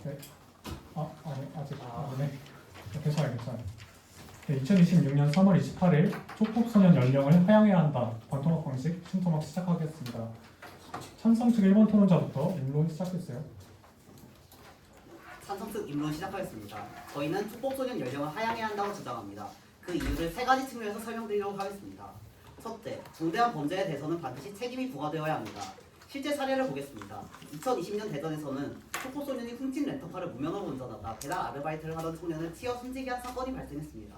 네. 아니 아직 아니네. 괜찮아요. 네, 2026년 3월 28일 촉법소년 연령을 하향해야 한다. 관통학 방식 신토막 시작하겠습니다. 찬성 측 1번 토론자부터 임론 시작했어요. 찬성 측 임론 시작하겠습니다. 저희는 촉법소년 연령을 하향해야 한다고 주장합니다. 그 이유를 세 가지 측면에서 설명드리도록 하겠습니다. 첫째, 중대한 범죄에 대해서는 반드시 책임이 부과되어야 합니다. 실제 사례를 보겠습니다. 2020년 대전에서는 촉법소년이 훔친 렌터카를 무면허로 운전하다 배달 아르바이트를 하던 청년을 치어 숨지게 한 사건이 발생했습니다.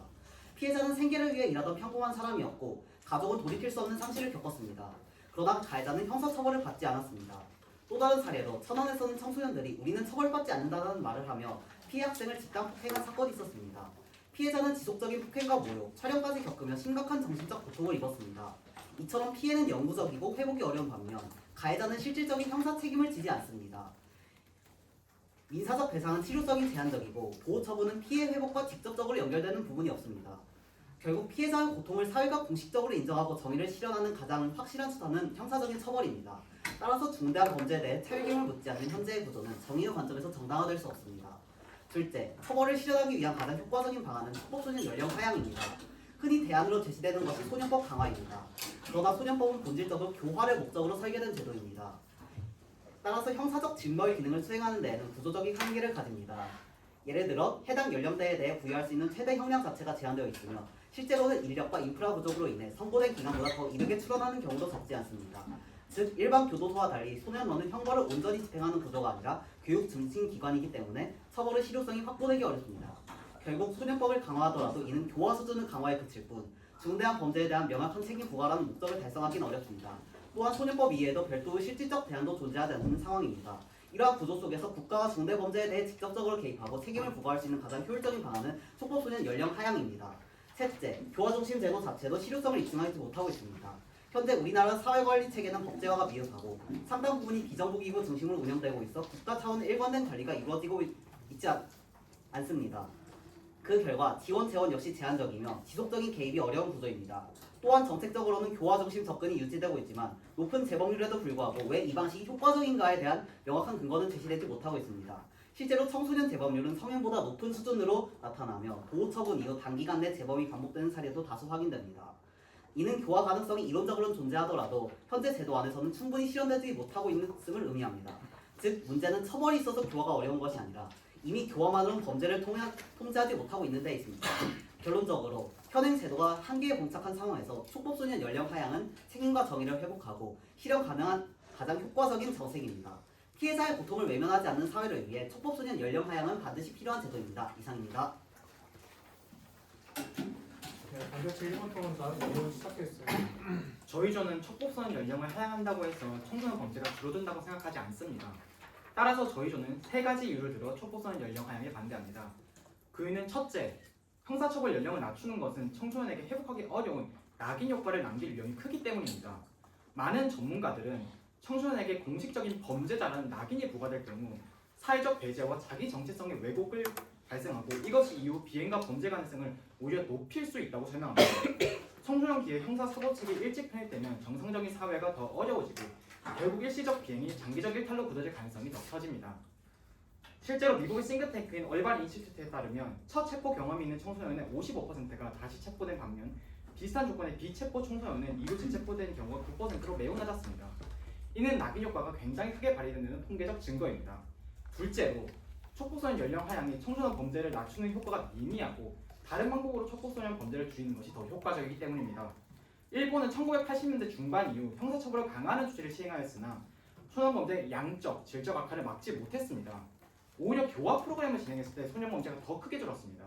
피해자는 생계를 위해 일하던 평범한 사람이었고 가족은 돌이킬 수 없는 상실을 겪었습니다. 그러나 가해자는 형사처벌을 받지 않았습니다. 또 다른 사례로 천안에서는 청소년들이 우리는 처벌받지 않는다는 말을 하며 피해 학생을 집단 폭행한 사건이 있었습니다. 피해자는 지속적인 폭행과 모욕, 촬영까지 겪으며 심각한 정신적 고통을 입었습니다. 이처럼 피해는 영구적이고 회복이 어려운 반면 가해자는 실질적인 형사 책임을 지지 않습니다. 민사적 배상은 치료성이 제한적이고 보호 처분은 피해 회복과 직접적으로 연결되는 부분이 없습니다. 결국 피해자의 고통을 사회가 공식적으로 인정하고 정의를 실현하는 가장 확실한 수단은 형사적인 처벌입니다. 따라서 중대한 범죄에 대해 책임을 묻지 않는 현재의 구조는 정의의 관점에서 정당화될 수 없습니다. 둘째, 처벌을 실현하기 위한 가장 효과적인 방안은 촉법소년 연령 하향입니다. 흔히 대안으로 제시되는 것이 소년법 강화입니다. 그러나 소년법은 본질적으로 교화를 목적으로 설계된 제도입니다. 따라서 형사적 증거의 기능을 수행하는 데에는 구조적인 한계를 가집니다. 예를 들어 해당 연령대에 대해 부여할 수 있는 최대 형량 자체가 제한되어 있으며 실제로는 인력과 인프라 부족으로 인해 선고된 기간보다 더 이르게 출원하는 경우도 적지 않습니다. 즉 일반 교도소와 달리 소년원은 형벌을 온전히 집행하는 구조가 아니라 교육 증진기관이기 때문에 처벌의 실효성이 확보되기 어렵습니다. 결국 소년법을 강화하더라도 이는 교화 수준의 강화에 그칠 뿐 중대한 범죄에 대한 명확한 책임 부과라는 목적을 달성하기는 어렵습니다. 또한 소년법 이외에도 별도의 실질적 대안도 존재하지 않는 상황입니다. 이러한 구조 속에서 국가가 중대범죄에 대해 직접적으로 개입하고 책임을 부과할 수 있는 가장 효율적인 방안은 촉법소년 연령 하향입니다. 셋째, 교화중심 제도 자체도 실효성을 입증하지 못하고 있습니다. 현재 우리나라 사회관리 체계는 법제화가 미흡하고 상당 부분이 비정부기구 중심으로 운영되고 있어 국가 차원의 일관된 관리가 이루어지고 있지 않습니다. 그 결과 지원 재원 역시 제한적이며 지속적인 개입이 어려운 구조입니다. 또한 정책적으로는 교화 중심 접근이 유지되고 있지만 높은 재범률에도 불구하고 왜 이 방식이 효과적인가에 대한 명확한 근거는 제시되지 못하고 있습니다. 실제로 청소년 재범률은 성인보다 높은 수준으로 나타나며 보호 처분 이후 단기간 내 재범이 반복되는 사례도 다수 확인됩니다. 이는 교화 가능성이 이론적으로는 존재하더라도 현재 제도 안에서는 충분히 실현되지 못하고 있음을 의미합니다. 즉 문제는 처벌이 있어서 교화가 어려운 것이 아니라 이미 교화만으로는 범죄를 통제하지 못하고 있는 데 있습니다. 결론적으로 현행 제도가 한계에 봉착한 상황에서 촉법소년 연령 하향은 책임과 정의를 회복하고 실현 가능한 가장 효과적인 정책입니다. 피해자의 고통을 외면하지 않는 사회를 위해 촉법소년 연령 하향은 반드시 필요한 제도입니다. 이상입니다. 네, 반대측 1번 토론자 임론 시작했어요. 저희 조는 촉법소년 연령을 하향한다고 해서 청소년 범죄가 줄어든다고 생각하지 않습니다. 따라서 저희 조는 세 가지 이유를 들어 촉법소년 연령 하향에 반대합니다. 그 이유는 첫째, 형사처벌 연령을 낮추는 것은 청소년에게 회복하기 어려운 낙인 효과를 남길 위험이 크기 때문입니다. 많은 전문가들은 청소년에게 공식적인 범죄자라는 낙인이 부과될 경우 사회적 배제와 자기 정체성의 왜곡을 발생하고 이것이 이후 비행과 범죄 가능성을 오히려 높일 수 있다고 설명합니다. 청소년 기에 형사사고책이 일찍 편입되면 정상적인 사회가 더 어려워지고 결국 일시적 비행이 장기적 일탈로 굳어질 가능성이 더 커집니다. 실제로 미국의 싱크탱크인 얼반 인스티튜트에 따르면 첫 체포 경험이 있는 청소년의 55%가 다시 체포된 반면 비슷한 조건의 비체포 청소년은 이후 재체포된 경우가 9%로 매우 낮았습니다. 이는 낙인 효과가 굉장히 크게 발휘되는 통계적 증거입니다. 둘째로 촉법소년 연령 하향이 청소년 범죄를 낮추는 효과가 미미하고 다른 방법으로 촉법소년 범죄를 줄이는 것이 더 효과적이기 때문입니다. 일본은 1980년대 중반 이후 형사처벌을 강화하는 조치를 시행하였으나 소년 범죄의 양적, 질적 악화를 막지 못했습니다. 오히려 교화 프로그램을 진행했을 때 소년 범죄가 더 크게 줄었습니다.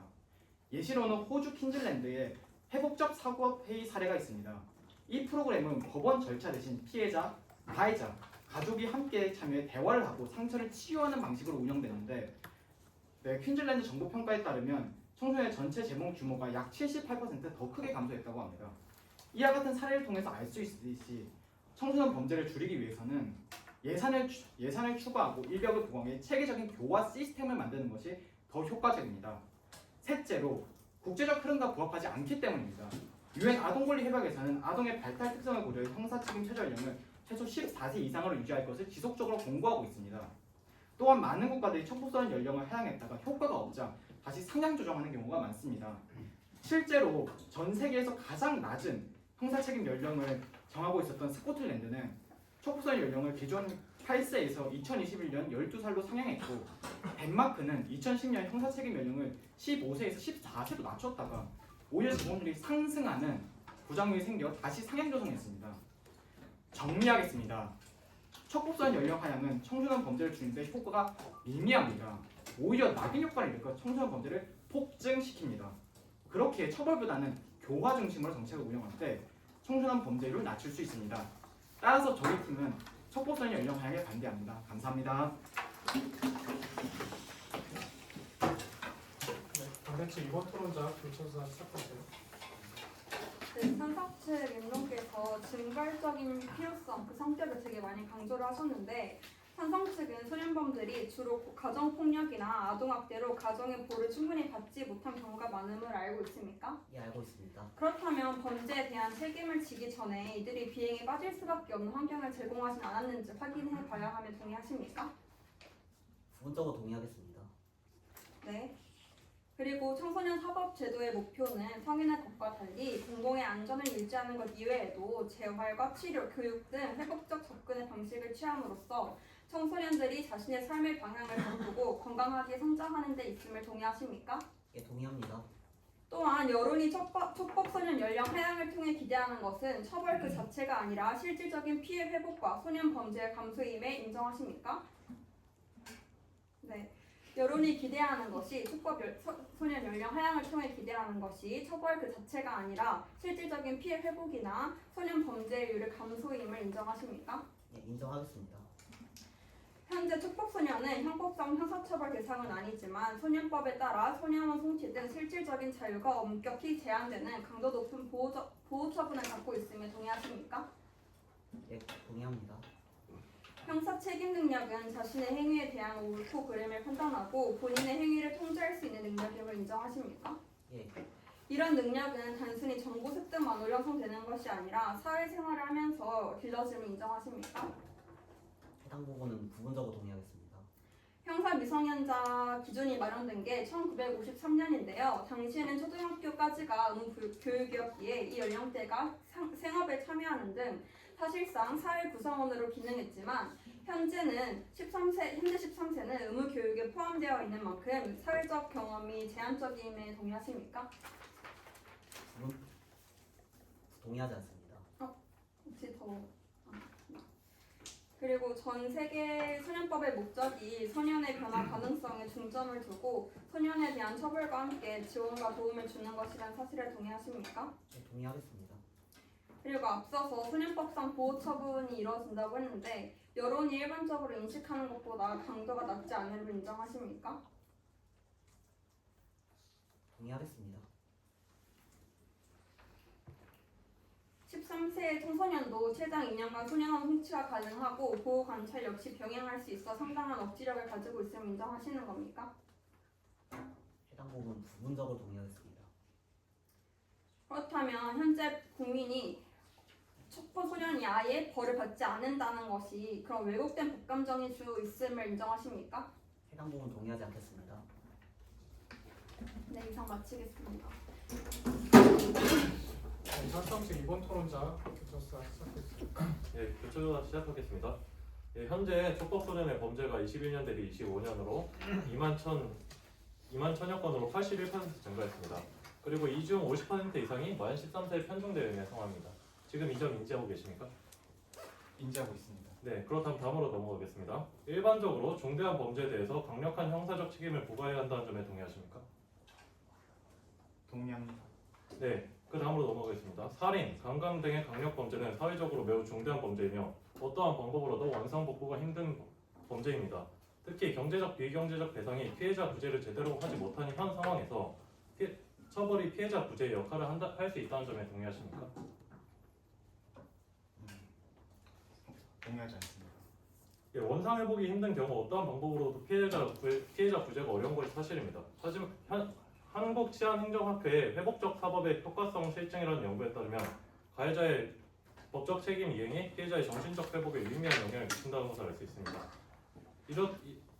예시로는 호주 퀸즐랜드의 회복적 사고 회의 사례가 있습니다. 이 프로그램은 법원 절차 대신 피해자, 가해자, 가족이 함께 참여해 대화를 하고 상처를 치유하는 방식으로 운영되는데 퀸즐랜드 정부 평가에 따르면 청소년의 전체 재범 규모가 약 78%더 크게 감소했다고 합니다. 이와 같은 사례를 통해서 알 수 있듯이 청소년 범죄를 줄이기 위해서는 예산을 추가하고 인력을 보강해 체계적인 교화 시스템을 만드는 것이 더 효과적입니다. 셋째로 국제적 흐름과 부합하지 않기 때문입니다. 유엔 아동권리 협약에서는 아동의 발달 특성을 고려해 형사 책임 최저 연령을 최소 14세 이상으로 유지할 것을 지속적으로 권고하고 있습니다. 또한 많은 국가들이 촉법소년 연령을 하향했다가 효과가 없자 다시 상향 조정하는 경우가 많습니다. 실제로 전 세계에서 가장 낮은 형사책임 연령을 정하고 있었던 스코틀랜드는 촉법소년 연령을 기존 8세에서 2021년 12살로 상향했고, 덴마크는 2010년 형사책임 연령을 15세에서 14세로 낮췄다가 오히려 재범률이 상승하는 부작용이 생겨 다시 상향 조정했습니다. 정리하겠습니다. 촉법소년 연령 하향은 청소년 범죄를 줄이는데 효과가 미미합니다. 오히려 낙인 효과를 일으켜 청소년 범죄를 폭증시킵니다. 그렇기에 처벌보다는 교화 중심으로 정책을 운영할 때 청소년 범죄율을 낮출 수 있습니다. 따라서 저희 팀은 촉법소년 연령 하향에 반대합니다. 감사합니다. 반대측 2번 토론자 교차사 시작하세요. 네, 산사측 임론께서 증발적인 필요성, 그 성격을 되게 많이 강조를 하셨는데, 산성 측은 소년범들이 주로 가정폭력이나 아동학대로 가정의 보호를 충분히 받지 못한 경우가 많음을 알고 있습니까? 예, 알고 있습니다. 그렇다면 범죄에 대한 책임을 지기 전에 이들이 비행에 빠질 수밖에 없는 환경을 제공하진 않았는지 확인해 봐야 하며 동의하십니까? 부분적으로 동의하겠습니다. 네. 그리고 청소년 사법 제도의 목표는 성인의 것과 달리 공공의 안전을 유지하는 것 이외에도 재활과 치료, 교육 등 회복적 접근의 방식을 취함으로써 청소년들이 자신의 삶의 방향을 바꾸고 건강하게 성장하는 데 있음을 동의하십니까? 예, 동의합니다. 또한 여론이 촉법소년 연령 하향을 통해 기대하는 것은 처벌 그 자체가 아니라 실질적인 피해 회복과 소년 범죄의 감소임에 인정하십니까? 네. 여론이 기대하는 것이 촉법소년 연령 하향을 통해 기대하는 것이 처벌 그 자체가 아니라 실질적인 피해 회복이나 소년 범죄율의 감소임을 인정하십니까? 예, 인정하겠습니다. 현재 촉법소년은 형법상 형사처벌 대상은 아니지만 소년법에 따라 소년원 송치 등 실질적인 자유가 엄격히 제한되는 강도 높은 보호 처분을 갖고 있음에 동의하십니까? 예, 동의합니다. 형사 책임 능력은 자신의 행위에 대한 옳고 그름을 판단하고 본인의 행위를 통제할 수 있는 능력임을 인정하십니까? 예, 이런 능력은 단순히 정보 습득만으로 형성되는 것이 아니라 사회생활을 하면서 길러짐을 인정하십니까? 해당 부분은 부분적으로 동의하겠습니다. 형사 미성년자 기준이 마련된 게 1953년인데요. 당시에는 초등학교까지가 의무 교육이었기에 이 연령대가 생업에 참여하는 등 사실상 사회 구성원으로 기능했지만 현재 13세는 의무 교육에 포함되어 있는 만큼 사회적 경험이 제한적임에 동의하십니까? 동의하지 않습니다. 혹시 더 그리고 전 세계 소년법의 목적이 소년의 변화 가능성에 중점을 두고 소년에 대한 처벌과 함께 지원과 도움을 주는 것이라는 사실에 동의하십니까? 예, 동의하겠습니다. 그리고 앞서서 소년법상 보호 처분이 이루어진다고 했는데 여론이 일반적으로 인식하는 것보다 강도가 낮지 않음을 인정하십니까? 동의하겠습니다. 13세 청소년도 최장 2년간 소년원 송치가 가능하고 보호 관찰 역시 병행할 수 있어 상당한 억지력을 가지고 있음을 인정하시는 겁니까? 해당 부분 부분적으로 동의하겠습니다. 그렇다면 현재 국민이 촉법소년이 아예 벌을 받지 않는다는 것이 그런 왜곡된 법감정이 주로 있음을 인정하십니까? 해당 부분 동의하지 않겠습니다. 네, 이상 마치겠습니다. 산성측 2번 토론자 교차사 시작하세요. 예, 교차조사 시작하겠습니다. 예, 현재 촉법소년의 범죄가 21년 대비 25년으로 2만 1,000여 건으로 81% 증가했습니다. 그리고 이 중 50% 이상이 만 13세 편중 대응의 상황입니다. 지금 이 점 인지하고 계십니까? 인지하고 있습니다. 네, 그렇다면 다음으로 넘어가겠습니다. 일반적으로 중대한 범죄에 대해서 강력한 형사적 책임을 부과해야 한다는 점에 동의하십니까? 동의합니다. 네, 그 다음으로 넘어가겠습니다. 살인, 강간 등의 강력 범죄는 사회적으로 매우 중대한 범죄이며 어떠한 방법으로도 원상복구가 힘든 범죄입니다. 특히 경제적, 비경제적 배상이 피해자 구제를 제대로 하지 못하는 현 상황에서 처벌이 피해자 구제의 역할을 할 수 있다는 점에 동의하십니까? 동의하지 않습니다. 예, 원상 회복이 힘든 경우 어떠한 방법으로도 피해자 구제가 어려운 것이 사실입니다. 하지만 한국치안행정학회의 회복적 사법의 효과성 실증이라는 연구에 따르면 가해자의 법적 책임 이행이 피해자의 정신적 회복에 유의미한 영향을 미친다는 것을 알 수 있습니다.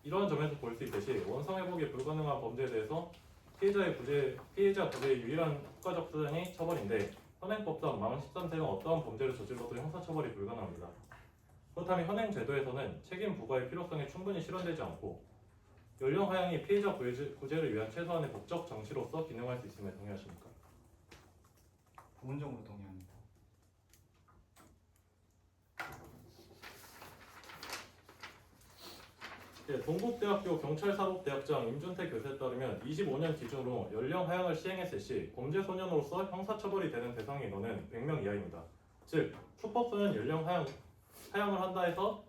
이러한 점에서 볼 수 있듯이 원상 회복이 불가능한 범죄에 대해서 피해자 구제의 유일한 효과적 수단이 처벌인데 현행법상 만 13세는 어떠한 범죄를 저질러도 형사처벌이 불가능합니다. 그렇다면 현행 제도에서는 책임 부과의 필요성이 충분히 실현되지 않고 연령 하향이 피해자 구제를 위한 최소한의 법적 장치로서 기능할 수 있음에 동의하십니까? 부분적으로 동의합니다. 네, 동국대학교 경찰사법대학장 임준태 교수에 따르면 25년 기준으로 연령 하향을 시행했을 시 범죄 소년으로서 형사처벌이 되는 대상의 인원은 100명 이하입니다. 즉, 초법소년 연령 하향을 한다 해서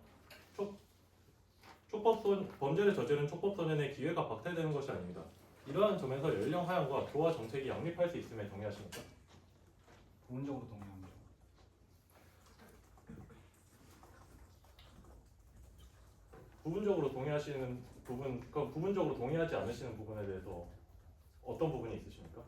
범죄를 저지른 초법소년의 기회가 박탈되는 것이 아닙니다. 이러한 점에서 연령 하향과 교화 정책이 양립할 수 있음에 동의하십니까? 부분적으로 동의합니다. 부분적으로 동의하시는 부분, 그러니까 부분적으로 동의하지 않으시는 부분에 대해서 어떤 부분이 있으십니까?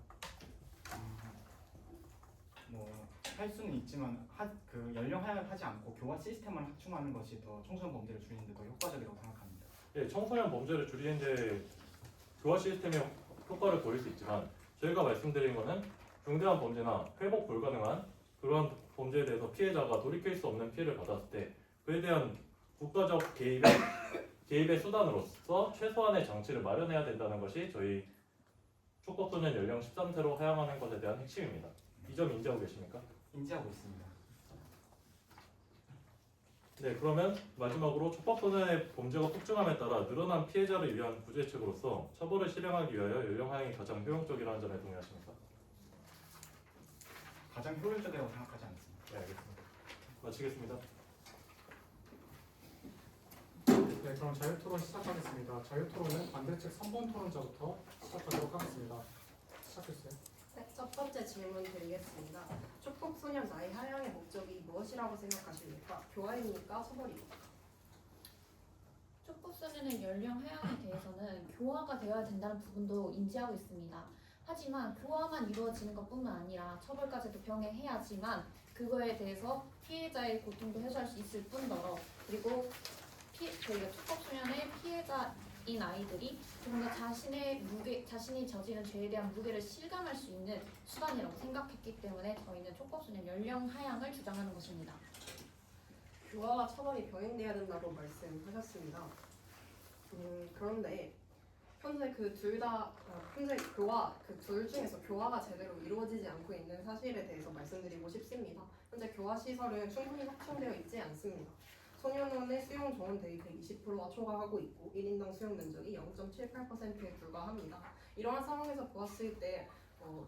뭐 할 수는 있지만 그 연령 하향을 하지 않고 교화 시스템을 확충하는 것이 더 청소년 범죄를 줄이는 데 더 효과적이라고 생각합니다. 예, 청소년 범죄를 줄이는 데 교화 시스템의 효과를 보일 수 있지만 저희가 말씀드린 것은 중대한 범죄나 회복 불가능한 그러한 범죄에 대해서 피해자가 돌이킬 수 없는 피해를 받았을 때 그에 대한 국가적 개입의 수단으로서 최소한의 장치를 마련해야 된다는 것이 저희 촉법소년 연령 13세로 하향하는 것에 대한 핵심입니다. 이 점 인지하고 계십니까? 인지하고 있습니다. 네, 그러면 마지막으로 촉법소년의 범죄가 폭증함에 따라 늘어난 피해자를 위한 구제책으로서 처벌을 실행하기 위하여 연령 하향이 가장 효용적이라는 점에 동의하십니까? 가장 효율적이라고 생각하지 않습니다. 네, 알겠습니다. 마치겠습니다. 네, 그럼 자유토론 시작하겠습니다. 자유토론은 반대측 3번 토론자부터 시작하도록 하겠습니다. 시작해주세요. 네, 첫 번째 질문 드리겠습니다. 촉법소년 나이 하향의 목적이 무엇이라고 생각하십니까? 교화입니까? 처벌입니까? 촉법소년의 연령 하향에 대해서는 교화가 되어야 된다는 부분도 인지하고 있습니다. 하지만 교화만 이루어지는 것뿐만 아니라 처벌까지도 병행해야지만 그거에 대해서 피해자의 고통도 해소할 수 있을 뿐더러 그리고 저희가 촉법소년의 피해자인 아이들이 조금 더 자신이 저지른 죄에 대한 무게를 실감할 수 있는 수단이라고 생각했기 때문에 저희는 촉법소년 연령 하향을 주장하는 것입니다. 교화와 처벌이 병행돼야 된다고 말씀하셨습니다. 그런데 현재 현재 교화 그 둘 중에서 교화가 제대로 이루어지지 않고 있는 사실에 대해서 말씀드리고 싶습니다. 현재 교화 시설은 충분히 확충되어 있지 않습니다. 소년원의 수용 정원 대입 120%가 초과하고 있고 1인당 수용 면적이 0.78%에 불과합니다. 이러한 상황에서 보았을 때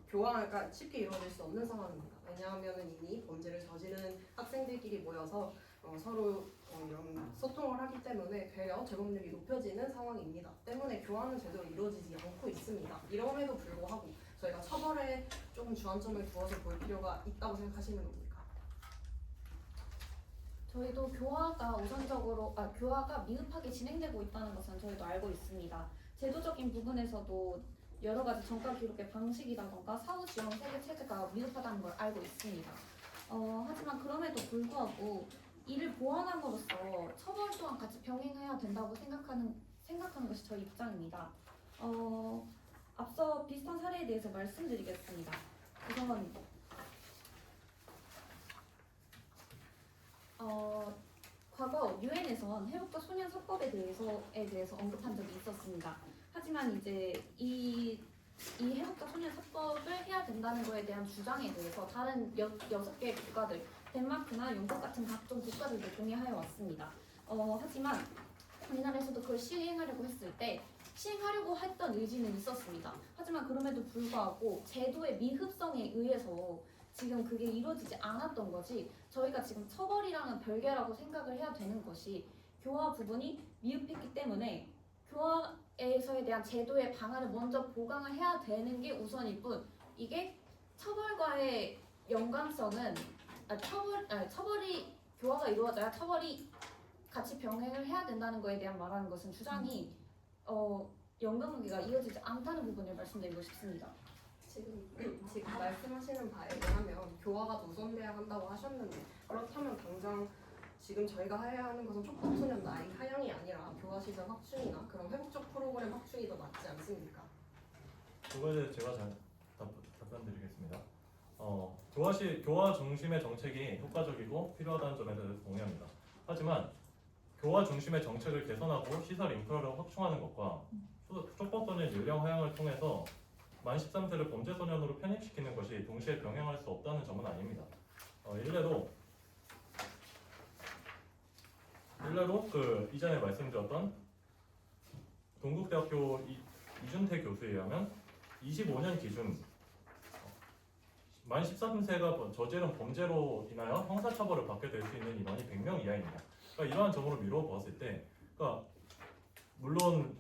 교화가 쉽게 이루어질 수 없는 상황입니다. 왜냐하면 이미 범죄를 저지른 학생들끼리 모여서 서로 이런 소통을 하기 때문에 되려 재범률이 높여지는 상황입니다. 때문에 교화는 제대로 이루어지지 않고 있습니다. 이럼에도 불구하고 저희가 처벌에 조금 주안점을 두어서 볼 필요가 있다고 생각하시는 겁니까? 저희도 교화가 미흡하게 진행되고 있다는 것은 저희도 알고 있습니다. 제도적인 부분에서도 여러 가지 전과 기록의 방식이라던가 사후 지원 세계 체제가 미흡하다는 걸 알고 있습니다. 하지만 그럼에도 불구하고 이를 보완함으로써 처벌 또한 같이 병행해야 된다고 생각하는 것이 저희 입장입니다. 앞서 비슷한 사례에 대해서 말씀드리겠습니다. 우선 과거 유엔에선 해독과 소년 사법에 대해서 언급한 적이 있었습니다. 하지만 이제 이 해독과 소년 사법을 해야 된다는 것에 대한 주장에 대해서 다른 6개의 국가들, 덴마크나 영국 같은 각종 국가들도 동의하여 왔습니다. 하지만 우리나라에서도 그걸 시행하려고 했을 때 시행하려고 했던 의지는 있었습니다. 하지만 그럼에도 불구하고 제도의 미흡성에 의해서 지금 그게 이루어지지 않았던 거지 저희가 지금 처벌이랑은 별개라고 생각을 해야 되는 것이 교화 부분이 미흡했기 때문에 교화에서에 대한 제도의 방안을 먼저 보강을 해야 되는 게 우선일 뿐 이게 처벌과의 연관성은 처벌이 교화가 이루어져야 처벌이 같이 병행을 해야 된다는 거에 대한 말하는 것은 주장이 연관관계가 이어지지 않다는 부분을 말씀드리고 싶습니다. 지금 말씀하시는 바에 의하면 교화가 우선돼야 한다고 하셨는데 그렇다면 당장 지금 저희가 해야 하는 것은 촉법소년 나이 하향이 아니라 교화 교화 시설 확충이나 그런 회복적 프로그램 확충이 더 맞지 않습니까? 그거에 대해 제가 잘 답변드리겠습니다. 교화 중심의 정책이 효과적이고 필요하다는 점에 대해서 동의합니다. 하지만 교화 중심의 정책을 개선하고 시설 인프라를 확충하는 것과 촉법소년 연령 하향을 통해서 만 13세를 범죄 소년으로 편입시키는 것이 동시에 병행할 수 없다는 점은 아닙니다. 일례로 그 이전에 말씀드렸던 동국대학교 이준태 교수에 의하면 25년 기준 만 13세가 저지른 범죄로 인하여 형사처벌을 받게 될 수 있는 인원이 100명 이하입니다. 그러니까 이러한 점으로 미루어 보았을 때, 그러니까 물론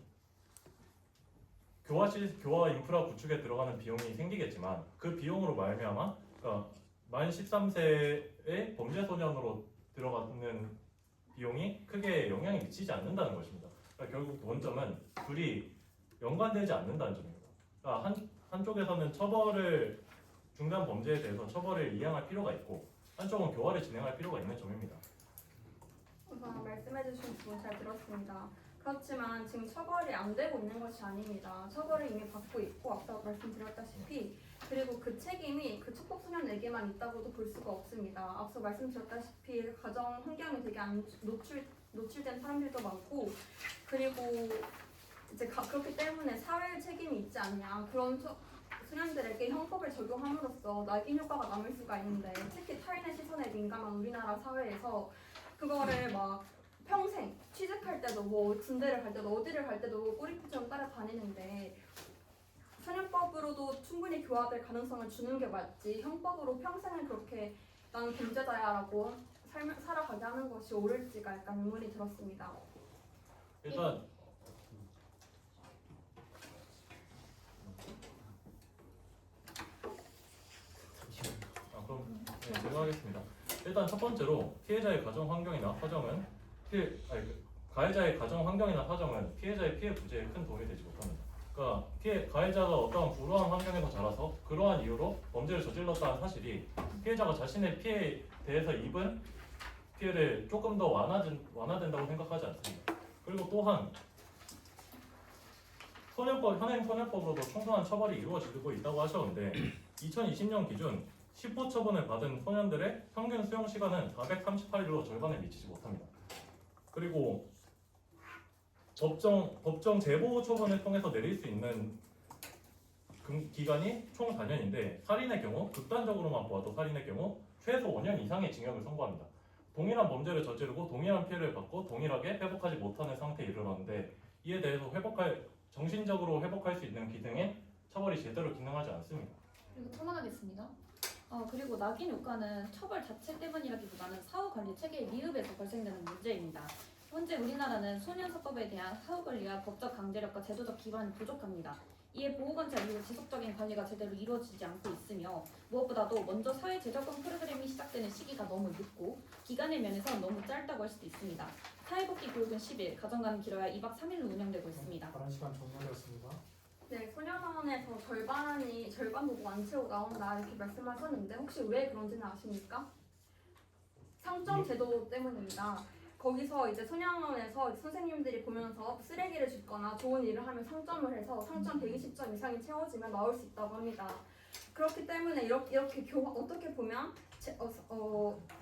교화 인프라 구축에 들어가는 비용이 생기겠지만 그 비용으로 말미암아 그러니까 만 13세의 범죄 소년으로 들어가는 비용이 크게 영향이 미치지 않는다는 것입니다. 그러니까 결국 원점은 둘이 연관되지 않는다는 점입니다. 그러니까 한쪽에서는 중단 범죄에 대해서 처벌을 이행할 필요가 있고 한쪽은 교화를 진행할 필요가 있는 점입니다. 우선 말씀해주신 부분 잘 들었습니다. 그렇지만 지금 처벌이 안 되고 있는 것이 아닙니다. 처벌을 이미 받고 있고 앞서 말씀드렸다시피 그리고 그 책임이 그 촉법소년에게만 있다고도 볼 수가 없습니다. 앞서 말씀드렸다시피 가정 환경이 되게 노출된 사람들도 많고 그리고 이제 그렇기 때문에 사회의 책임이 있지 않냐 그런 소년들에게 형법을 적용함으로써 낙인 효과가 남을 수가 있는데 특히 타인의 시선에 민감한 우리나라 사회에서 그거를 막 평생 취직할 때도 뭐 군대를 갈 때도 어디를 갈 때도 꼬리표처럼 따라다니는데 소년법으로도 충분히 교화될 가능성을 주는 게 맞지 형법으로 평생을 그렇게 나는 범죄자야라고 살아가게 하는 것이 옳을지가 약간 의문이 들었습니다. 일단 그럼 제가 하겠습니다. 일단 첫 번째로 피해자의 가정 환경이나 사정은 가해자의 가정 환경이나 사정은 피해자의 피해 부재에 큰 도움이 되지 못합니다. 그러니까 가해자가 어떠한 불우한 환경에서 자라서 그러한 이유로 범죄를 저질렀다는 사실이 피해자가 자신의 피해에 대해서 입은 피해를 조금 더 완화된다고 생각하지 않습니다. 그리고 또한 현행 소년법으로도 충분한 처벌이 이루어지고 있다고 하셨는데 2020년 기준 10호 처분을 받은 소년들의 평균 수용 시간은 438일로 절반에 미치지 못합니다. 그리고 법정 재보호 처분을 통해서 내릴 수 있는 기간이 총 4년인데 살인의 경우 극단적으로만 보아도 살인의 경우 최소 5년 이상의 징역을 선고합니다. 동일한 범죄를 저지르고 동일한 피해를 받고 동일하게 회복하지 못하는 상태에 이르렀는데 이에 대해서 정신적으로 회복할 수 있는 기능인 처벌이 제대로 기능하지 않습니다. 그리고 토론하겠습니다. 그리고 낙인 효과는 처벌 자체 때문이라기보다는 사후 관리 체계의 미흡에서 발생되는 문제입니다. 현재 우리나라는 소년사법에 대한 사후 관리와 법적 강제력과 제도적 기반이 부족합니다. 이에 보호관찰 이후 지속적인 관리가 제대로 이루어지지 않고 있으며 무엇보다도 먼저 사회 재적응 프로그램이 시작되는 시기가 너무 늦고 기간의 면에서 너무 짧다고 할 수도 있습니다. 사회복지 교육은 10일, 가정과는 길어야 2박 3일로 운영되고 있습니다. 발언 시간 종료되었습니다. 네, 소년원에서 절반 보고 안 채우고 나온다 이렇게 말씀하셨는데 혹시 왜 그런지는 아십니까? 상점 제도 때문입니다. 거기서 이제 소년원에서 선생님들이 보면서 쓰레기를 줍거나 좋은 일을 하면 상점을 해서 상점 120점 이상이 채워지면 나올 수 있다고 합니다. 그렇기 때문에 이렇게 어떻게 보면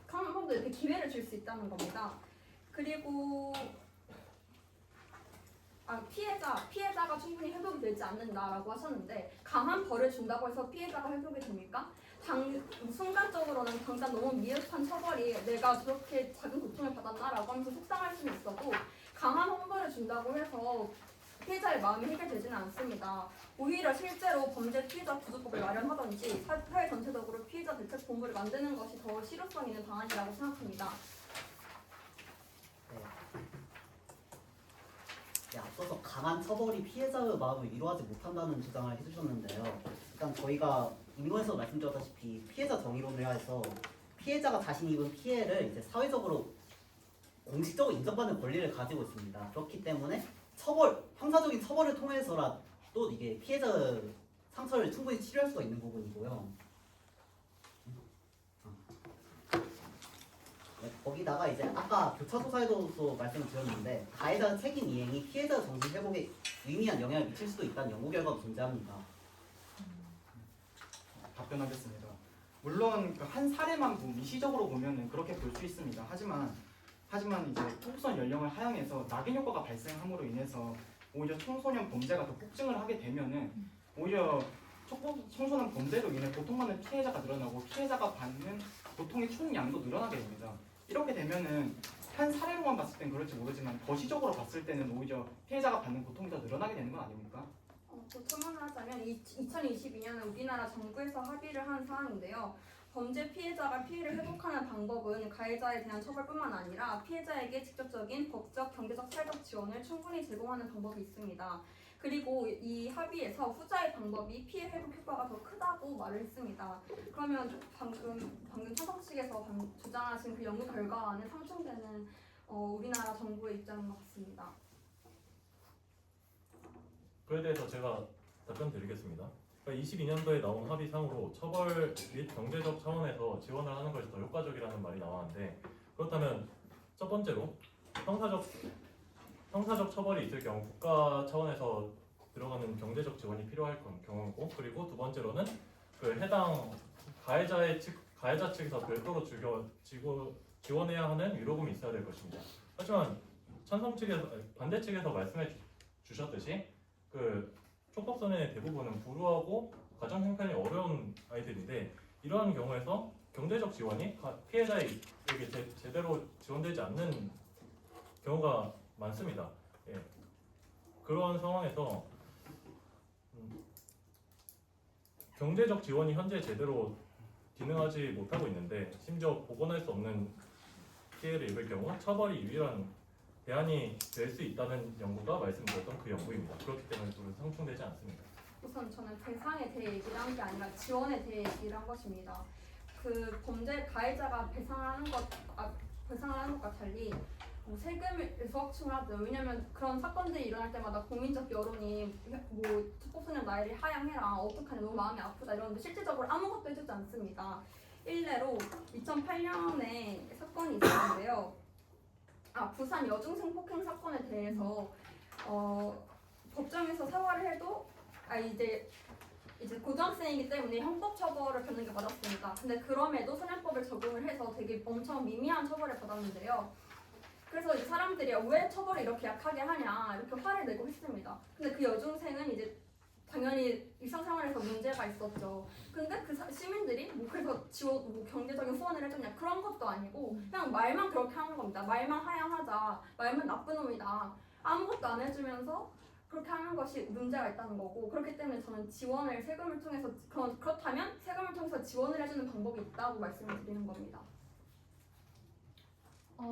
한 번 더 이렇게 기회를 줄 수 있다는 겁니다. 그리고 피해자가 충분히 회복이 되지 않는다라고 하셨는데 강한 벌을 준다고 해서 피해자가 회복이 됩니까? 순간적으로는 당장 너무 미흡한 처벌이 내가 저렇게 작은 고통을 받았나라고 하면서 속상할 수는 있어도 강한 형벌을 준다고 해서 피해자의 마음이 해결되지는 않습니다. 오히려 실제로 범죄 피해자 구조법을 마련하든지 사회 전체적으로 피해자 대책 본부를 만드는 것이 더 실효성 있는 방안이라고 생각합니다. 네, 앞서서 강한 처벌이 피해자의 마음을 위로하지 못한다는 주장을 해주셨는데요. 일단 저희가 인문에서 말씀드렸다시피 피해자 정의론을 해서 피해자가 자신이 입은 피해를 이제 사회적으로 공식적으로 인정받는 권리를 가지고 있습니다. 그렇기 때문에 형사적인 처벌을 통해서라도 이게 피해자 상처를 충분히 치료할 수가 있는 부분이고요. 네. 거기다가 이제 아까 교차소사에서도 말씀을 드렸는데 가해자 책임 이행이 피해자 정신 회복에 유의미한 영향을 미칠 수도 있다는 연구 결과가 존재합니다. 답변하겠습니다. 물론 그 한 사례만 미시적으로 보면은 그렇게 볼 수 있습니다. 하지만 이제 청소년 연령을 하향해서 낙인 효과가 발생함으로 인해서 오히려 청소년 범죄가 더 폭증을 하게 되면은 오히려 청소년 범죄로 인해 고통받는 피해자가 늘어나고 피해자가 받는 고통의 총량도 늘어나게 됩니다. 이렇게 되면은 한 사례로만 봤을 땐 그럴지 모르지만 거시적으로 봤을 때는 오히려 피해자가 받는 고통이 더 늘어나게 되는 건 아닙니까? 또 첨언을 하자면 2022년에 우리나라 정부에서 합의를 한 사항인데요. 범죄 피해자가 피해를 회복하는 방법은 가해자에 대한 처벌뿐만 아니라 피해자에게 직접적인 법적, 경제적, 사회적 지원을 충분히 제공하는 방법이 있습니다. 그리고 이 합의에서 후자의 방법이 피해 회복 효과가 더 크다고 말을 했습니다. 그러면 방금 차성 측에서 주장하신 그 연구 결과와는 상충되는 우리나라 정부의 입장인 것 같습니다. 그에 대해서 제가 답변 드리겠습니다. 그러니까 22년도에 나온 합의상으로 처벌 및 경제적 차원에서 지원을 하는 것이 더 효과적이라는 말이 나왔는데, 그렇다면 첫 번째로 형사적 처벌이 있을 경우 국가 차원에서 들어가는 경제적 지원이 필요할 경우고, 그리고 두 번째로는 그 해당 가해자 측에서 별도로 지원해야 하는 위로금이 있어야 될 것입니다. 하지만 반대 측에서 말씀해 주셨듯이 그 촉법소년의 대부분은 불우하고 가정 형편이 어려운 아이들인데, 이러한 경우에서 경제적 지원이 피해자에게 제대로 지원되지 않는 경우가 많습니다. 예. 그러한 상황에서 경제적 지원이 현재 제대로 기능하지 못하고 있는데, 심지어 복원할 수 없는 피해를 입을 경우 처벌이 유일한 대안이 될 수 있다는 연구가 말씀드렸던 그 연구입니다. 그렇기 때문에 둘은 상충되지 않습니다. 우선 저는 대상에 대해 얘기를 한 게 아니라 지원에 대해 얘기를 한 것입니다. 그 범죄 가해자가 배상하는 것과 달리 세금에서 확충을 하죠. 왜냐면 그런 사건들이 일어날 때마다 국민적 여론이 촉법소년 나이를 하향해라, 어떡하냐, 너무 마음이 아프다 이러는데 실질적으로 아무것도 해주지 않습니다. 일례로 2008년에 사건이 있었는데요. 부산 여중생 폭행 사건에 대해서 법정에서 사과를 해도 이제 고등학생이기 때문에 형법 처벌을 받는 게 맞았습니다. 근데 그럼에도 소년법을 적용을 해서 되게 엄청 미미한 처벌을 받았는데요. 그래서 이제 사람들이 왜 처벌을 이렇게 약하게 하냐 이렇게 화를 내고 했습니다. 근데 그 여중생은 이제 당연히 일상생활에서 문제가 있었죠. 근데 그 시민들이 그래서 경제적인 후원을 해줬냐 그런 것도 아니고 그냥 말만 그렇게 하는 겁니다. 말만 하향하자, 말만 나쁜 놈이다, 아무것도 안 해주면서 그렇게 하는 것이 문제가 있다는 거고, 그렇기 때문에 저는 지원을 세금을 통해서 그렇다면 세금을 통해서 지원을 해주는 방법이 있다고 말씀을 드리는 겁니다.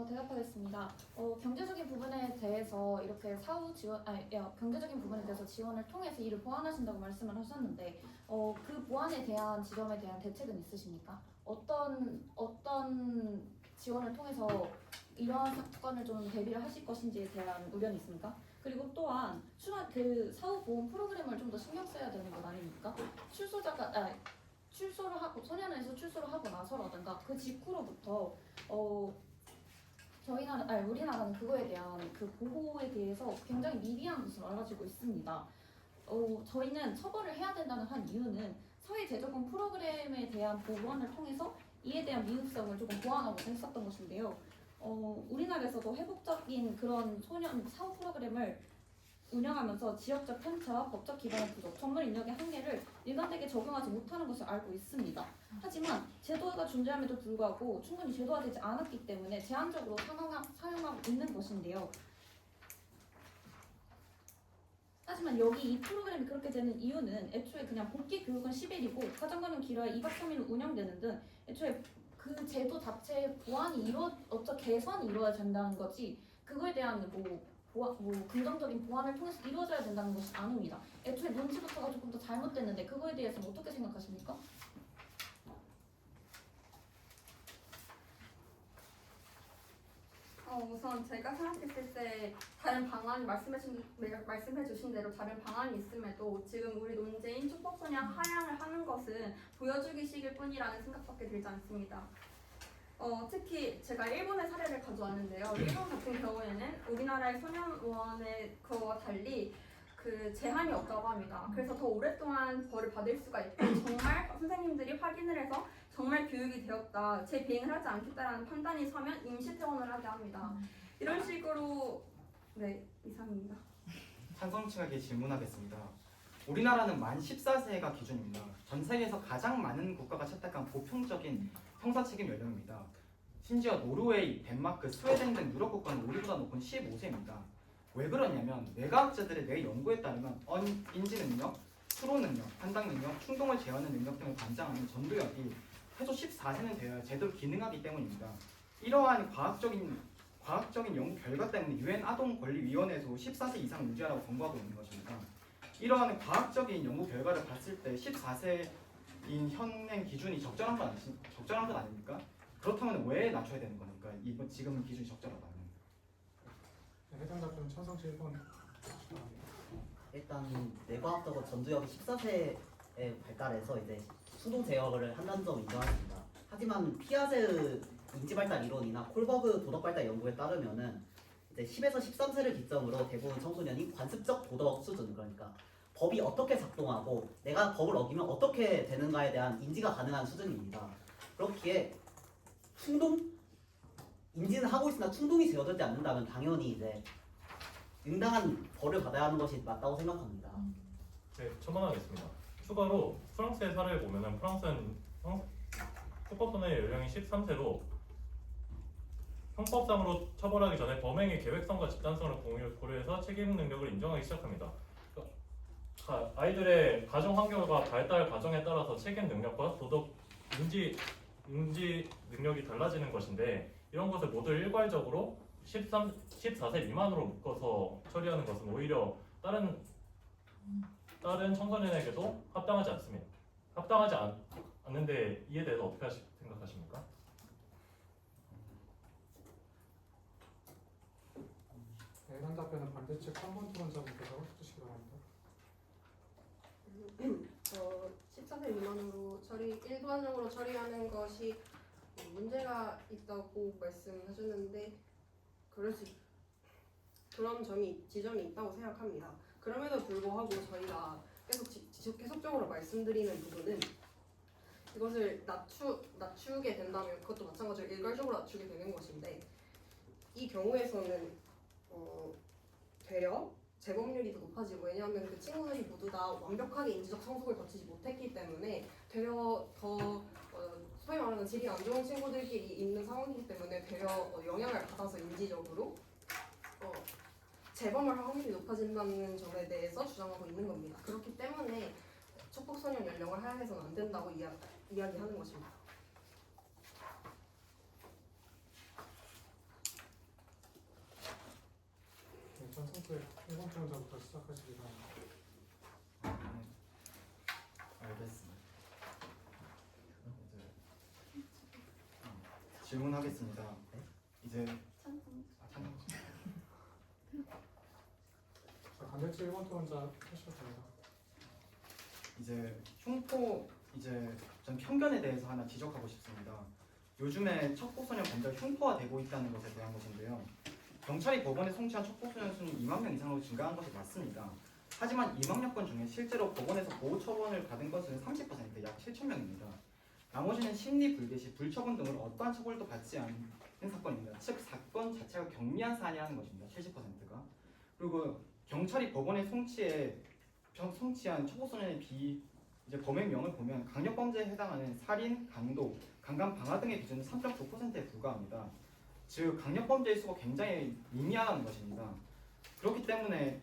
대답하겠습니다. 경제적인 부분에 대해서 이렇게 경제적인 부분에 대해서 지원을 통해서 이를 보완하신다고 말씀을 하셨는데, 그 보완에 대한 지점에 대한 대책은 있으십니까? 어떤 지원을 통해서 이러한 사건을 좀 대비를 하실 것인지에 대한 의견이 있습니까? 그리고 또한 그 사후 보험 프로그램을 좀 더 신경 써야 되는 것 아닙니까? 출소를 하고 소년원에서 출소를 하고 나서라든가 그 직후로부터 우리나라는 그거에 대한 그 보호에 대해서 굉장히 미비한 것으로 알려지고 있습니다. 저희는 처벌을 해야 된다는 한 이유는 사회재적금 프로그램에 대한 보완을 통해서 이에 대한 미흡성을 조금 보완하고자 했었던 것인데요. 우리나라에서도 회복적인 그런 소년 사후 프로그램을 운영하면서 지역적 편차, 법적 기반의 부족, 전문 인력의 한계를 일관되게 적용하지 못하는 것을 알고 있습니다. 하지만 제도가 존재함에도 불구하고 충분히 제도화되지 않았기 때문에 제한적으로 사용하고 있는 것인데요. 하지만 여기 이 프로그램이 그렇게 되는 이유는 애초에 그냥 복귀 교육은 10일이고 가정가정 길어야 2박 3일 운영되는 등 애초에 그 제도 자체의 보완이 개선이 이루어야 된다는 거지, 그거에 대한 긍정적인 보완을 통해서 이루어져야 된다는 것이 아닙니다. 애초에 논지부터가 조금 더 잘못됐는데 그거에 대해서는 어떻게 생각하십니까? 우선 제가 생각했을 때 다른 방안이 말씀해 주신 대로 다른 방안이 있음에도 지금 우리 논제인 촉법소년 하향을 하는 것은 보여주기식일 뿐이라는 생각밖에 들지 않습니다. 특히 제가 일본의 사례를 가져왔는데요. 일본 같은 경우에는 우리나라의 소년원의 그와 달리 그 제한이 없다고 합니다. 그래서 더 오랫동안 벌을 받을 수가 있고 정말 선생님들이 확인을 해서 정말 교육이 되었다, 재비행을 하지 않겠다라는 판단이 서면 임시 퇴원을 하게 합니다. 이런 식으로 네, 이상입니다. 찬성층에게 질문하겠습니다. 우리나라는 만 14세가 기준입니다. 전 세계에서 가장 많은 국가가 채택한 보편적인 형사 책임 연령입니다. 심지어 노르웨이, 덴마크, 스웨덴 등 유럽 국가는 우리보다 높은 15세입니다. 왜 그러냐면 뇌과학자들의 뇌 연구에 따르면 인지 능력, 수로 능력, 판단 능력, 충동을 제어하는 능력 등을 관장하는 전두엽이 최소 14세는 되어야 제대로 기능하기 때문입니다. 이러한 과학적인 연구 결과 때문에 유엔 아동권리위원회에서 14세 이상 유지하라고 권고하고 있는 것입니다. 이러한 과학적인 연구 결과를 봤을 때 14세인 현행 기준이 적절한 건 아닙니까? 그렇다면 왜 낮춰야 되는 겁니까? 이번 지금 기준이 적절하다면. 네, 해당 답변 찬성치 1번. 일단 뇌과학적으로 전두엽이 14세에 발달해서 이제 충동 제어를 한다는 점 인정합니다. 하지만 피아제의 인지 발달 이론이나 콜버그 도덕 발달 연구에 따르면은 이제 10에서 13세를 기점으로 대부분 청소년이 관습적 도덕 수준, 그러니까 법이 어떻게 작동하고 내가 법을 어기면 어떻게 되는가에 대한 인지가 가능한 수준입니다. 그렇기에 인지는 하고 있으나 충동이 제어되지 않는다면 당연히 이제 응당한 벌을 받아야 하는 것이 맞다고 생각합니다. 네, 첨언하겠습니다. 추가로 프랑스의 사례를 보면은 프랑스는 축법소년의 연령이 13세로 형법상으로 처벌하기 전에 범행의 계획성과 집단성을 고려해서 책임 능력을 인정하기 시작합니다. 아이들의 가정 환경과 발달 과정에 따라서 책임 능력과 도덕 인지 능력이 달라지는 것인데 이런 것을 모두 일괄적으로 14세 미만으로 묶어서 처리하는 것은 오히려 다른 청소년에게도 합당하지 않습니다. 합당하지 않는데 이에 대해서 어떻게 생각하십니까? 네, 해당 답변은 반대측 3번 토론자분께서 해주시기 바랍니다. 14세 미만으로 일반적으로 처리하는 것이 문제가 있다고 말씀하셨는데 그런 지점이 있다고 생각합니다. 그럼에도 불구하고 저희가 계속적으로 말씀드리는 부분은 이것을 낮추게 된다면 그것도 마찬가지로 일괄적으로 낮추게 되는 것인데 이 경우에서는 되려 재범률이 더 높아지고, 왜냐하면 그 친구들이 모두 다 완벽하게 인지적 성숙을 거치지 못했기 때문에 되려 더 소위 말하는 질이 안 좋은 친구들끼리 있는 상황이기 때문에 되려 영향을 받아서 인지적으로 재범을 할 확률이 높아진다는 점에 대해서 주장하고 있는 겁니다. 그렇기 때문에 촉법소년 연령을 하향해서는 안 된다고 이야기하는 것입니다. 네, 찬성치 1번 토론자부터 시작하시기 바랍니다. 알겠습니다. 질문하겠습니다. 이제 자, 반대측 1번 토론자 하셔도 됩니다. 이제 전 편견에 대해서 하나 지적하고 싶습니다. 요즘에 척법소년 범죄가 흉포화되고 있다는 것에 대한 것인데요. 경찰이 법원에 송치한 척법소년 수는 2만 명 이상으로 증가한 것이 맞습니다. 하지만 임학력 건 중에 실제로 법원에서 보호 처분을 받은 것은 30%, 약 7천 명입니다. 나머지는 심리 불개 시 불처분 등으로 어떠한 처벌도 받지 않는 사건입니다. 즉 사건 자체가 경미한 사안이라는 것입니다. 70%가. 그리고 경찰이 법원에 송치한 척법소년의 이제 범행명을 보면 강력범죄에 해당하는 살인, 강도, 강간, 방화 등의 기준은 3.9%에 불과합니다. 즉 강력범죄의 수가 굉장히 미미하다는 것입니다. 그렇기 때문에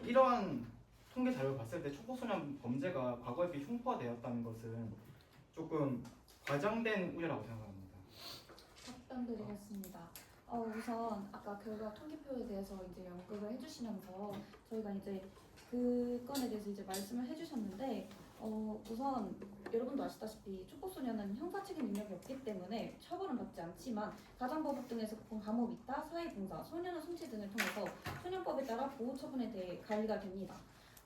이러한 통계 자료를 봤을 때 촉법소년 범죄가 과거에 비해 흉포화되었다는 것은 조금 과장된 우려라고 생각합니다. 답변드리겠습니다. 우선 아까 결과 통계표에 대해서 이제 언급을 해주시면서 저희가 이제 그 건에 대해서 이제 말씀을 해주셨는데 우선 여러분도 아시다시피 촉법소년은 형사책임 능력이 없기 때문에 처벌은 받지 않지만 가정법원 등에서 감옥 이타, 사회봉사, 소년원 송치 등을 통해서 소년법에 따라 보호처분에 대해 관리가 됩니다.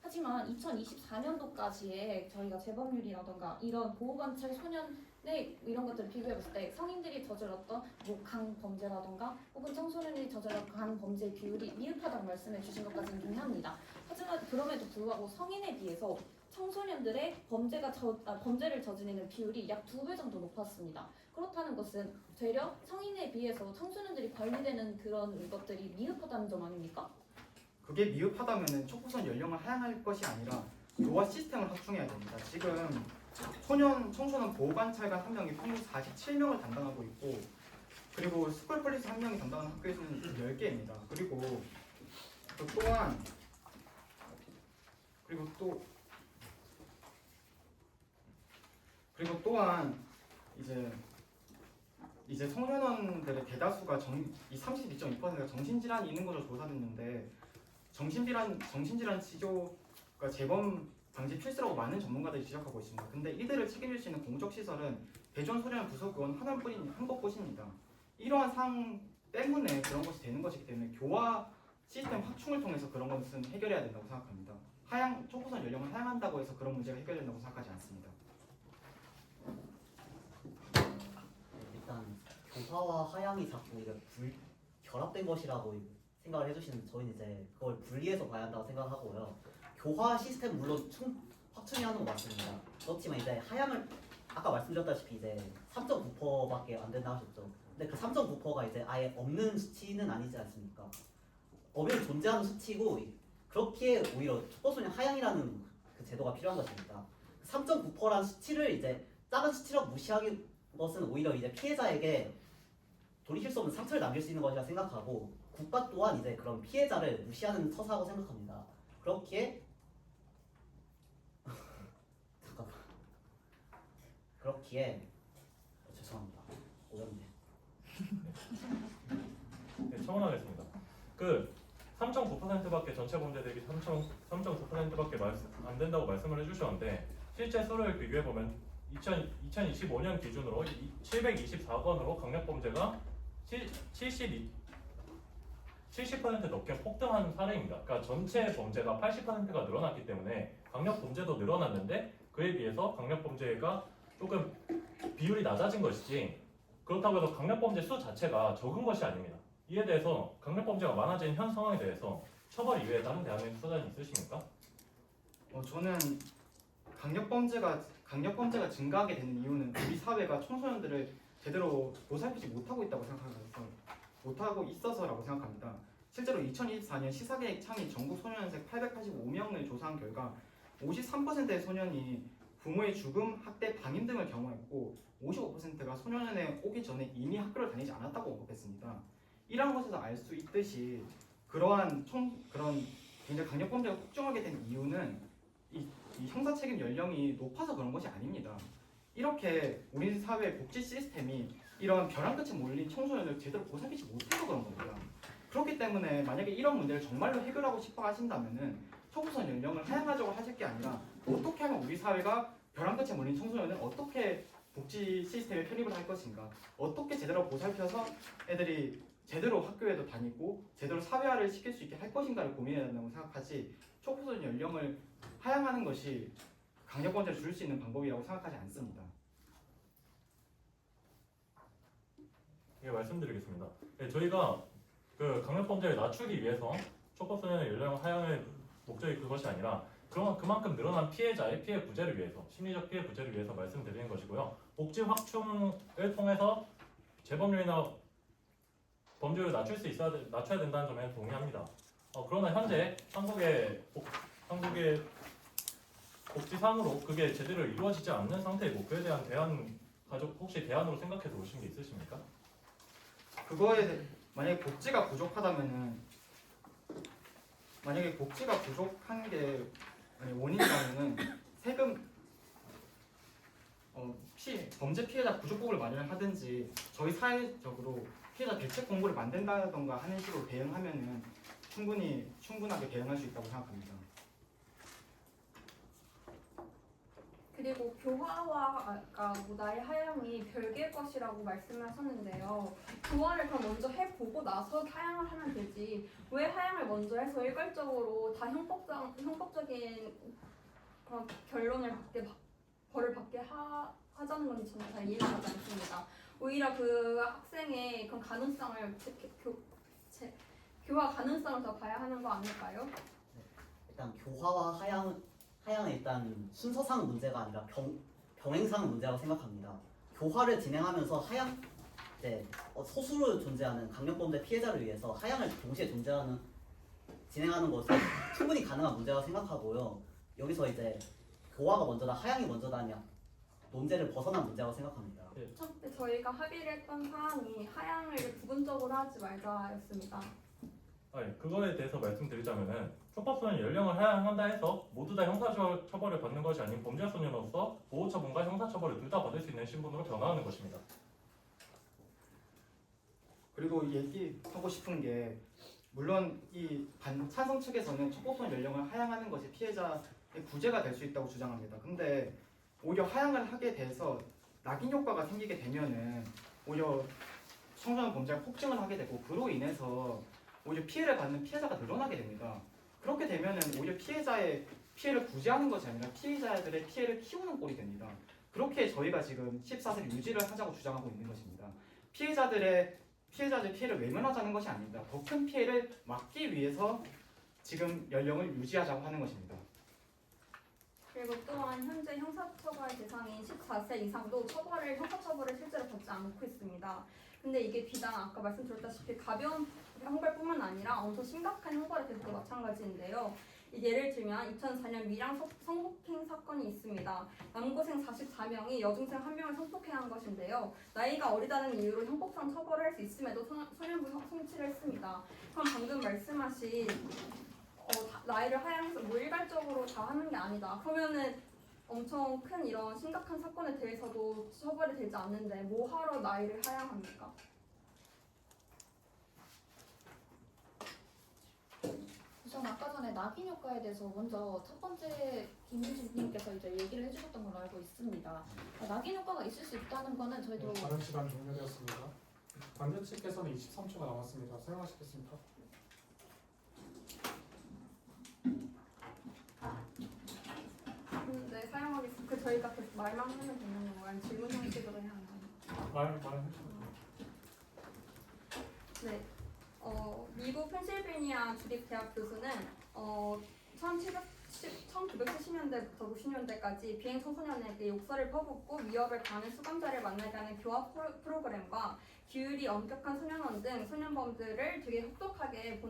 하지만 2024년도까지의 저희가 재범률이라던가 이런 보호관찰 소년 이런 것들을 비교해봤을 때 성인들이 저질렀던 뭐 강범죄라던가 혹은 청소년이 저질렀던 강범죄의 비율이 미흡하다고 말씀해 주신 것까지는 동의합니다. 하지만 그럼에도 불구하고 성인에 비해서 청소년들의 범죄를 저지르는 비율이 약 2배 정도 높았습니다. 그렇다는 것은 되려 성인에 비해서 청소년들이 관리되는 그런 것들이 미흡하다는 점 아닙니까? 그게 미흡하다면은 촉구선 연령을 하향할 것이 아니라 교화 시스템을 확충해야 됩니다. 지금 청소년 보호관찰관 1명이 평균 47명을 담당하고 있고, 그리고 스쿨폴리스 1명이 담당하는 학교에서는 10개입니다. 그리고 또한 이제 청소년들의 대다수가 이 32.2%가 정신질환이 있는 것으로 조사됐는데, 정신질환 치료가 재범 방지 필수라고 많은 전문가들이 지적하고 있습니다. 근데 이들을 책임질 수 있는 공적 시설은 대전 소년 부속의원 하나뿐인 한 곳입니다. 이러한 상황 때문에 그런 것이 되는 것이기 때문에 교화 시스템 확충을 통해서 그런 것은 해결해야 된다고 생각합니다. 촉구선 연령을 하향한다고 해서 그런 문제가 해결된다고 생각하지 않습니다. 일단 교화와 하향이 자꾸 이게 결합된 것이라고 생각을 해주시는 저희는 이제 그걸 분리해서 봐야 한다고 생각하고요. 교화 시스템 물론 확충해야 하는 거 맞습니다. 그렇지만 이제 하향을 아까 말씀드렸다시피 이제 3.9%밖에 안 된다 하셨죠. 근데 그 3.9%가 이제 아예 없는 수치는 아니지 않습니까? 법에 존재하는 수치고 그렇기에 오히려 촉법소년 하향이라는 그 제도가 필요한 것입니다. 3.9%라는 수치를 이제 작은 수치라고 무시하는 것은 오히려 이제 피해자에게 돌이킬 수 없는 상처를 남길 수 있는 것이라 생각하고, 국가 또한 이제 그런 피해자를 무시하는 처사라고 생각합니다. 그렇기에 죄송합니다. 어렵네. 네, 청원하겠습니다. 그 3.9%밖에 전체 범죄 대비 3.9%밖에 안 된다고 말씀을 해주셨는데, 실제 수를 비교해 보면 2025년 기준으로 724건으로 강력범죄가 70% 넘게 폭등한 사례입니다. 그러니까 전체 범죄가 80%가 늘어났기 때문에 강력범죄도 늘어났는데 그에 비해서 강력범죄가 조금 비율이 낮아진 것이지, 그렇다고 해서 강력범죄 수 자체가 적은 것이 아닙니다. 이에 대해서 강력범죄가 많아진 현 상황에 대해서 처벌 이외에 다른 대안의 수단이 있으십니까? 저는 강력범죄가 증가하게 되는 이유는 우리 사회가 청소년들을 제대로 보살피지 못하고 있어서라고 생각합니다. 실제로 2024년 시사계획 창의 전국 소년연생 885명을 조사한 결과 53%의 소년이 부모의 죽음, 학대, 방임 등을 경험했고 55%가 소년원에 오기 전에 이미 학교를 다니지 않았다고 언급했습니다. 이러한 것에서 알 수 있듯이 그런 굉장히 강력범죄가 폭증하게 된 이유는 이 형사 책임 연령이 높아서 그런 것이 아닙니다. 이렇게 우리 사회 복지 시스템이 이런 벼랑 끝에 몰린 청소년을 제대로 보살피지 못해서 그런 겁니다. 그렇기 때문에 만약에 이런 문제를 정말로 해결하고 싶어 하신다면은 촉구선 연령을 하향하자고 하실 게 아니라 어떻게 하면 우리 사회가 벼랑 끝에 몰린 청소년을 어떻게 복지 시스템에 편입을 할 것인가, 어떻게 제대로 보살펴서 애들이 제대로 학교에도 다니고 제대로 사회화를 시킬 수 있게 할 것인가를 고민해야 된다고 생각하지, 촉구선 연령을 하향하는 것이 강력범죄를 줄일 수 있는 방법이라고 생각하지 않습니다. 예, 말씀드리겠습니다. 네, 저희가 그 강력범죄를 낮추기 위해서 촉법소년의 연령 하향의 목적이 그것이 아니라 그만큼 늘어난 피해자의 피해 구제를 위해서, 심리적 피해 구제를 위해서 말씀드리는 것이고요. 복지 확충을 통해서 재범률이나 범죄를 낮춰야 된다는 점에 동의합니다. 그러나 현재 한국의 복지상으로 그게 제대로 이루어지지 않는 상태이고, 그에 대한 혹시 대안으로 생각해 놓으신 게 있으십니까? 그거에 만약에 복지가 부족한 게 원인이라면은 범죄 피해자 구조법을 마련하든지 저희 사회적으로 피해자 대책 공고를 만든다던가 하는 식으로 대응하면은 충분하게 대응할 수 있다고 생각합니다. 그리고 교화와 나의 하향이 별개의 것이라고 말씀을 하셨는데요. 교화를 그럼 먼저 해보고 나서 하향을 하면 되지, 왜 하향을 먼저 해서 일괄적으로 다 형법적인 그런 결론을 벌을 받게 하자는 건지 저는 잘 이해가 가지 않습니다. 오히려 그 학생의 그런 가능성을 교화 가능성을 더 봐야 하는 거 아닐까요? 일단 교화와 하향은 일단 순서상 문제가 아니라 병행상 문제라고 생각합니다. 교화를 진행하면서 이제 소수로 존재하는 강력범죄 피해자를 위해서 하향을 동시에 진행하는 것은 충분히 가능한 문제라고 생각하고요. 여기서 이제 교화가 먼저다 하향이 먼저다냐 논제를 벗어난 문제라고 생각합니다. 첫 저희가 합의를 했던 사안이 하향을 부분적으로 하지 말자였습니다. 그거에 대해서 말씀드리자면은 촉법소년 연령을 하향한다 해서 모두 다 형사처벌을 받는 것이 아닌 범죄소년으로서 보호처분과 형사처벌을 둘 다 받을 수 있는 신분으로 변화하는 것입니다. 그리고 얘기하고 싶은 게 물론 이 찬성 측에서는 촉법소년 연령을 하향하는 것이 피해자의 구제가 될 수 있다고 주장합니다. 근데 오히려 하향을 하게 돼서 낙인 효과가 생기게 되면은 오히려 청소년 범죄가 폭증을 하게 되고 그로 인해서 오히려 피해를 받는 피해자가 늘어나게 됩니다. 그렇게 되면은 오히려 피해자의 피해를 구제하는 것이 아니라 피해자들의 피해를 키우는 꼴이 됩니다. 그렇게 저희가 지금 14세를 유지를 하자고 주장하고 있는 것입니다. 피해자들의 피해를 외면하자는 것이 아닙니다. 더 큰 피해를 막기 위해서 지금 연령을 유지하자고 하는 것입니다. 그리고 또한 현재 형사처벌 대상인 14세 이상도 형사처벌을 실제로 받지 않고 있습니다. 근데 이게 비단 아까 말씀드렸다시피 가벼운 형벌뿐만 아니라 엄청 심각한 형벌의 대상도 마찬가지인데요. 예를 들면 2004년 밀양 성폭행 사건이 있습니다. 남고생 44명이 여중생 1명을 성폭행한 것인데요. 나이가 어리다는 이유로 형법상 처벌을 할 수 있음에도 소년부 성취를 했습니다. 그럼 방금 말씀하신 나이를 하향해서 뭐 일괄적으로 다 하는 게 아니다. 그러면은 엄청 큰 이런 심각한 사건에 대해서도 처벌이 되지 않는데 뭐 하러 나이를 하향합니까? 우선 아까 전에 낙인 효과에 대해서 먼저 첫 번째 김민수님께서 이제 얘기를 해주셨던 걸로 알고 있습니다. 낙인 효과가 있을 수 있다는 거는 저희도 발언 시간 종료되었습니다. 반대 측께서는 23초가 남았습니다. 사용하시겠습니까? 네, 사용하겠습니다. 저희가 계속 말만 하면 되는 건가요? 아니면 질문 형식으로 해야 하나요? 말해주세요. 네. 미국 펜실베니아 주립대학 교수는 1970년대부터 90년대까지 비행 청소년에게 욕설을 퍼붓고 위협을 가하는 수감자를 만나게 하는 교화 프로그램과 규율이 엄격한 소년원 등 소년범들을 되게 혹독하게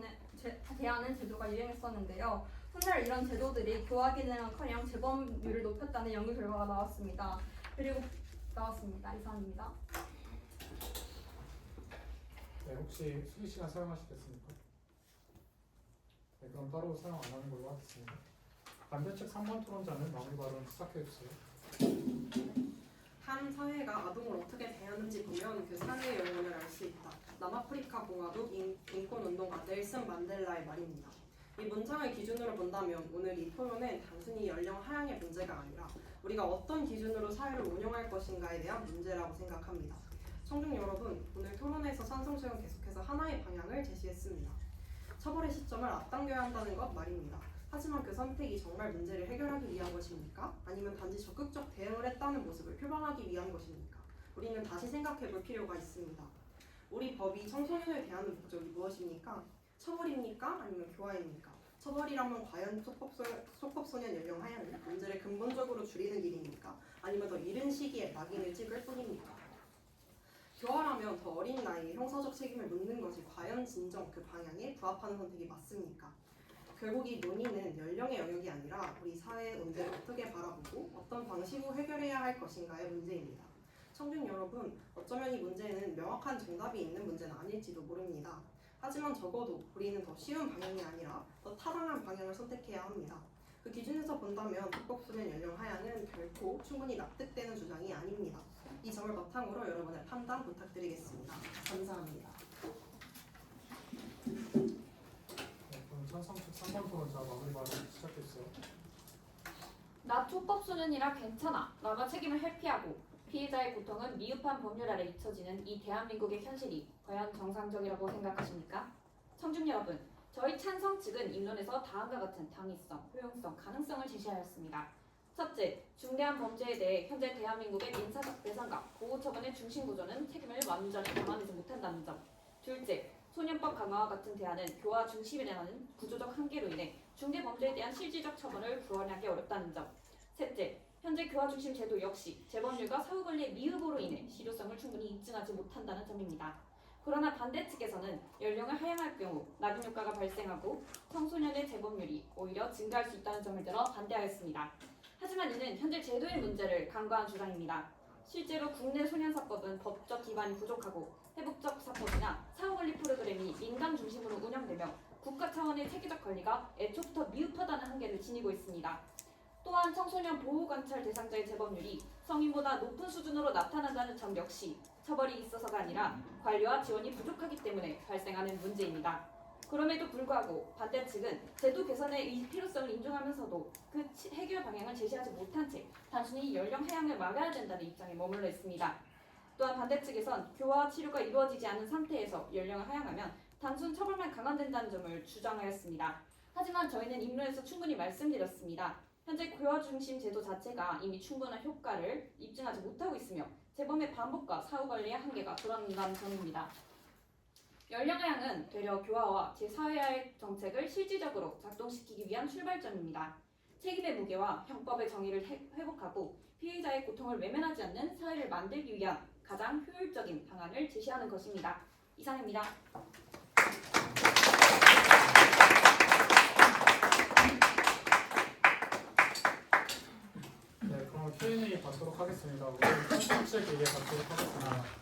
대하는 제도가 유행했었는데요. 훗날 이런 제도들이 교화 기능은커녕 재범률을 높였다는 연구 결과가 나왔습니다. 이상입니다. 네, 혹시 수기 시간 사용하시겠습니까? 네, 그럼 따로 사용 안 하는 걸로 하겠습니다. 반대 측 3번 토론자는 마무리 발언 시작해 주세요. 한 사회가 아동을 어떻게 대하는지 보면 그 사회의 영혼을 알 수 있다. 남아프리카 공화국 인권운동가 넬슨 만델라의 말입니다. 이 문장을 기준으로 본다면 오늘 이 토론은 단순히 연령 하향의 문제가 아니라 우리가 어떤 기준으로 사회를 운영할 것인가에 대한 문제라고 생각합니다. 청중 여러분, 오늘 토론에서 찬성측은 계속해서 하나의 방향을 제시했습니다. 처벌의 시점을 앞당겨야 한다는 것 말입니다. 하지만 그 선택이 정말 문제를 해결하기 위한 것입니까? 아니면 단지 적극적 대응을 했다는 모습을 표방하기 위한 것입니까? 우리는 다시 생각해 볼 필요가 있습니다. 우리 법이 청소년을 대하는 목적이 무엇입니까? 처벌입니까? 아니면 교화입니까? 처벌이라면 과연 촉법소년 연령 하향은 문제를 근본적으로 줄이는 일입니까? 아니면 더 이른 시기에 낙인을 찍을 뿐입니까? 교화라면 더 어린 나이에 형사적 책임을 묻는 것이 과연 진정 그 방향에 부합하는 선택이 맞습니까? 결국 이 논의는 연령의 영역이 아니라 우리 사회의 문제를 어떻게 바라보고 어떤 방식으로 해결해야 할 것인가의 문제입니다. 청중 여러분, 어쩌면 이 문제는 명확한 정답이 있는 문제는 아닐지도 모릅니다. 하지만 적어도 우리는 더 쉬운 방향이 아니라 더 타당한 방향을 선택해야 합니다. 그 기준에서 본다면 촉법소년 연령 하향은 결코 충분히 납득되는 주장이 아닙니다. 이 점을 바탕으로 여러분의 판단 부탁드리겠습니다. 감사합니다. 네, 그럼 찬성 측 3번 토론자 마무리 발언 시작해 주세요. 나 촉법소년이라 괜찮아 라며 책임을 회피하고 피해자의 고통은 미흡한 법률 아래 잊혀지는 이 대한민국의 현실이 과연 정상적이라고 생각하십니까? 청중 여러분, 저희 찬성 측은 입론에서 다음과 같은 당위성, 효용성, 가능성을 제시하였습니다. 첫째, 중대한 범죄에 대해 현재 대한민국의 민사적 배상과 보호 처분의 중심 구조는 책임을 완전히 감안하지 못한다는 점. 둘째, 소년법 강화와 같은 대안은 교화 중심이라는 구조적 한계로 인해 중대 범죄에 대한 실질적 처벌을 구현하기 어렵다는 점. 셋째, 현재 교화 중심 제도 역시 재범률과 사후 관리의 미흡으로 인해 실효성을 충분히 입증하지 못한다는 점입니다. 그러나 반대 측에서는 연령을 하향할 경우 낙인 효과가 발생하고 청소년의 재범률이 오히려 증가할 수 있다는 점을 들어 반대하였습니다. 하지만 이는 현재 제도의 문제를 간과한 주장입니다. 실제로 국내 소년사법은 법적 기반이 부족하고 회복적 사법이나 사후관리 프로그램이 민간 중심으로 운영되며 국가 차원의 체계적 관리가 애초부터 미흡하다는 한계를 지니고 있습니다. 또한 청소년 보호관찰 대상자의 재범률이 성인보다 높은 수준으로 나타난다는 점 역시 처벌이 있어서가 아니라 관리와 지원이 부족하기 때문에 발생하는 문제입니다. 그럼에도 불구하고 반대 측은 제도 개선의 필요성을 인정하면서도 그 해결 방향을 제시하지 못한 채 단순히 연령 하향을 막아야 된다는 입장에 머물러 있습니다. 또한 반대 측에선 교화와 치료가 이루어지지 않은 상태에서 연령을 하향하면 단순 처벌만 강화된다는 점을 주장하였습니다. 하지만 저희는 입론에서 충분히 말씀드렸습니다. 현재 교화 중심 제도 자체가 이미 충분한 효과를 입증하지 못하고 있으며 재범의 반복과 사후 관리의 한계가 드러난다는 점입니다. 연령 하향은 되려 교화와 제4의 정책을 실질적으로 작동시키기 위한 출발점입니다. 책임의 무게와 형법의 정의를 회복하고 피해자의 고통을 외면하지 않는 사회를 만들기 위한 가장 효율적인 방안을 제시하는 것입니다. 이상입니다. 네, 그럼 Q&A 받도록 하겠습니다. 우리 컨텐츠 기회 받도록 하겠습니다.